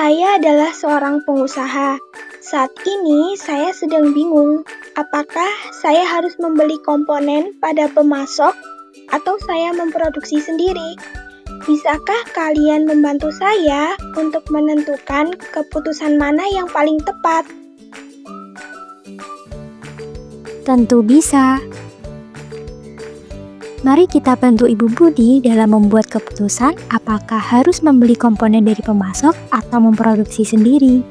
Saya adalah seorang pengusaha. Saat ini saya sedang bingung, apakah saya harus membeli komponen pada pemasok atau saya memproduksi sendiri? Bisakah kalian membantu saya untuk menentukan keputusan mana yang paling tepat? Tentu bisa. Mari kita bantu Ibu Budi dalam membuat keputusan apakah harus membeli komponen dari pemasok atau memproduksi sendiri.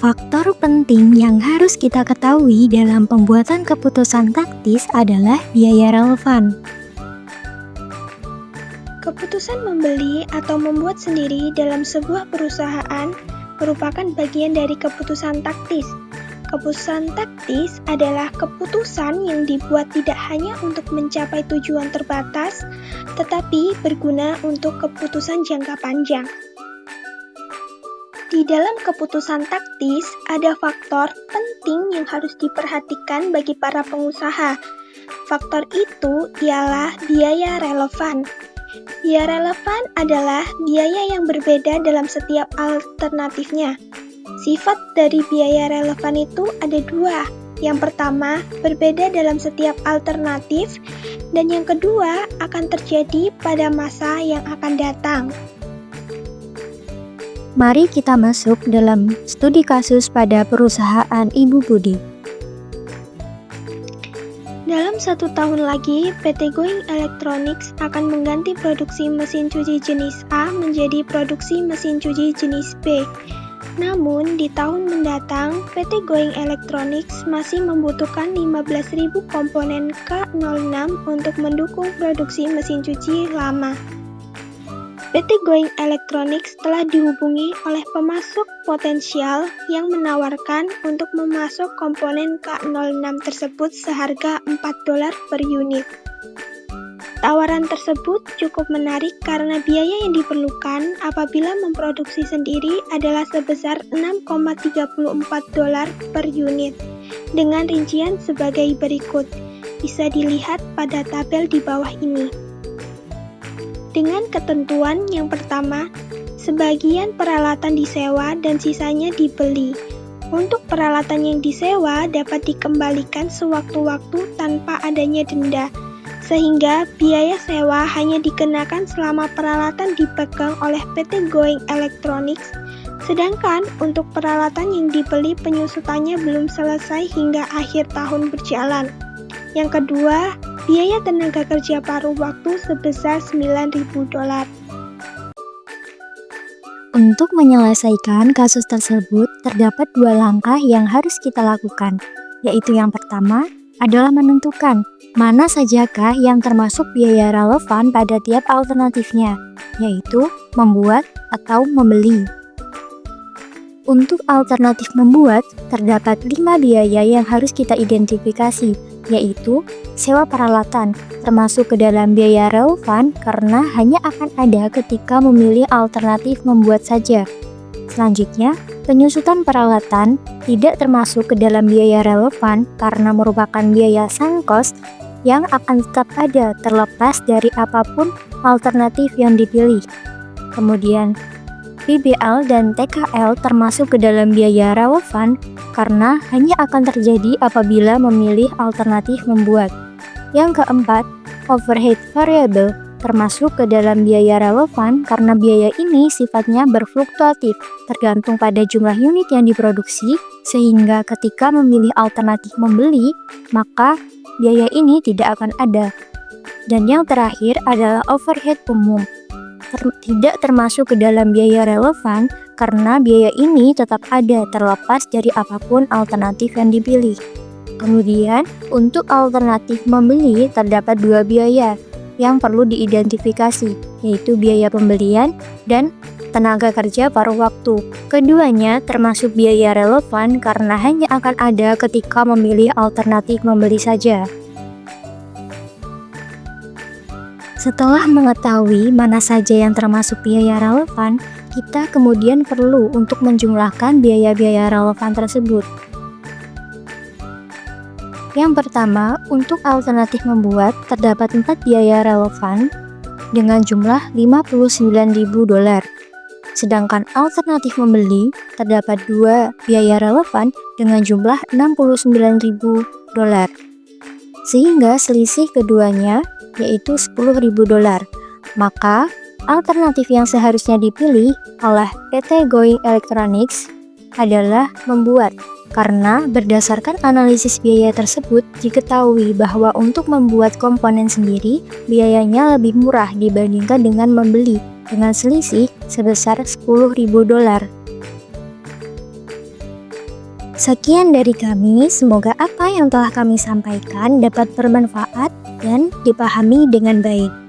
Faktor penting yang harus kita ketahui dalam pembuatan keputusan taktis adalah biaya relevan. Keputusan membeli atau membuat sendiri dalam sebuah perusahaan merupakan bagian dari keputusan taktis. Keputusan taktis adalah keputusan yang dibuat tidak hanya untuk mencapai tujuan terbatas, tetapi berguna untuk keputusan jangka panjang. Di dalam keputusan taktis, ada faktor penting yang harus diperhatikan bagi para pengusaha. Faktor itu ialah biaya relevan. Biaya relevan adalah biaya yang berbeda dalam setiap alternatifnya. Sifat dari biaya relevan itu ada dua. Yang pertama, berbeda dalam setiap alternatif, dan yang kedua akan terjadi pada masa yang akan datang. Mari kita masuk dalam studi kasus pada perusahaan Ibu Budi. Dalam 1 tahun lagi, PT Going Electronics akan mengganti produksi mesin cuci jenis A menjadi produksi mesin cuci jenis B. Namun, di tahun mendatang, PT Going Electronics masih membutuhkan 15.000 komponen K06 untuk mendukung produksi mesin cuci lama. PT Going Electronics telah dihubungi oleh pemasok potensial yang menawarkan untuk memasok komponen K06 tersebut seharga $4 per unit. Tawaran tersebut cukup menarik karena biaya yang diperlukan apabila memproduksi sendiri adalah sebesar $6,34 per unit, dengan rincian sebagai berikut. Bisa dilihat pada tabel di bawah ini. Dengan ketentuan yang pertama, sebagian peralatan disewa dan sisanya dibeli. Untuk peralatan yang disewa dapat dikembalikan sewaktu-waktu tanpa adanya denda, sehingga biaya sewa hanya dikenakan selama peralatan dipegang oleh PT Going Electronics, sedangkan untuk peralatan yang dibeli penyusutannya belum selesai hingga akhir tahun berjalan. Yang kedua, biaya tenaga kerja paruh waktu sebesar $9.000. Untuk menyelesaikan kasus tersebut, terdapat 2 langkah yang harus kita lakukan, yaitu yang pertama adalah menentukan mana sajakah yang termasuk biaya relevan pada tiap alternatifnya, yaitu membuat atau membeli. Untuk alternatif membuat, terdapat 5 biaya yang harus kita identifikasi, yaitu sewa peralatan, termasuk ke dalam biaya relevan karena hanya akan ada ketika memilih alternatif membuat saja. Selanjutnya, penyusutan peralatan tidak termasuk ke dalam biaya relevan karena merupakan biaya sunk cost yang akan tetap ada terlepas dari apapun alternatif yang dipilih. Kemudian, PBL dan TKL termasuk ke dalam biaya relevan karena hanya akan terjadi apabila memilih alternatif membuat. Yang keempat, overhead variable termasuk ke dalam biaya relevan karena biaya ini sifatnya berfluktuatif tergantung pada jumlah unit yang diproduksi, sehingga ketika memilih alternatif membeli, maka biaya ini tidak akan ada. Dan yang terakhir adalah overhead umum. Tidak termasuk ke dalam biaya relevan karena biaya ini tetap ada terlepas dari apapun alternatif yang dipilih. Kemudian, untuk alternatif membeli terdapat 2 biaya yang perlu diidentifikasi, yaitu biaya pembelian dan tenaga kerja paruh waktu. Keduanya termasuk biaya relevan karena hanya akan ada ketika memilih alternatif membeli saja. Setelah mengetahui mana saja yang termasuk biaya relevan, kita kemudian perlu untuk menjumlahkan biaya-biaya relevan tersebut. Yang pertama, untuk alternatif membuat terdapat 4 biaya relevan dengan jumlah $59.000. Sedangkan alternatif membeli, terdapat dua biaya relevan dengan jumlah $69.000. Sehingga selisih keduanya yaitu $10.000. Maka, alternatif yang seharusnya dipilih oleh PT Going Electronics adalah membuat. Karena berdasarkan analisis biaya tersebut, diketahui bahwa untuk membuat komponen sendiri, biayanya lebih murah dibandingkan dengan membeli dengan selisih sebesar $10.000. Sekian dari kami, semoga apa yang telah kami sampaikan dapat bermanfaat dan dipahami dengan baik.